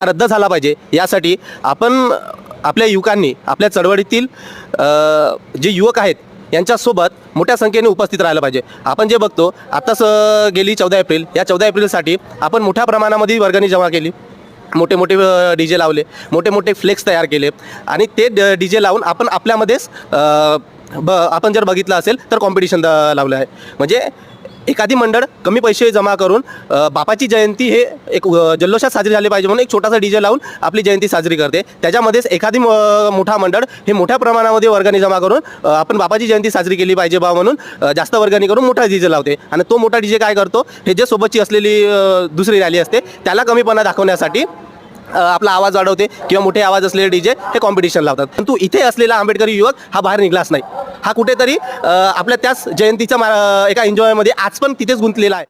रद्द झाला पाहिजे यासाठी आपण आपल्या युवकांनी आपल्या चळवळीतील जे युवक आहेत यांच्यासोबत मोठ्या संख्येने उपस्थित राहायला पाहिजे. आपण जे बघतो आत्ताच गेली 14 एप्रिल, या 14 एप्रिलसाठी आपण मोठ्या प्रमाणामध्ये वर्गणी जमा केली, मोठे मोठे DJ लावले, मोठे मोठे फ्लेक्स तयार केले आणि ते DJ लावून आपण आपल्यामध्येच आपण जर बघितलं असेल तर कॉम्पिटिशन लावलं आहे. म्हणजे एखादी मंडळ कमी पैसे जमा करून बापाची जयंती हे एक जल्लोषात साजरी झाली पाहिजे म्हणून एक छोटासा DJ लावून आपली जयंती साजरी करते. त्याच्यामध्येच एखादी मोठा मंडळ हे मोठ्या प्रमाणामध्ये वर्गणी जमा करून आपण बापाची जयंती साजरी केली पाहिजे बा म्हणून जास्त वर्गणी करून मोठा DJ लावते आणि तो मोठा DJ काय करतो, हे जे सोबतची असलेली दुसरी रॅली असते त्याला कमीपणा दाखवण्यासाठी आपला आवाज वाढवते किंवा मोठे आवाज असलेले DJ हे कॉम्पिटिशन लावतात. परंतु इथे असलेला आंबेडकरी युवक हा बाहेर निघलाच नाही. हा कुठेतरी आपल्या त्याच जयंतीच्या एका एन्जॉयमध्ये आज पण तिथेच गुंतलेला आहे.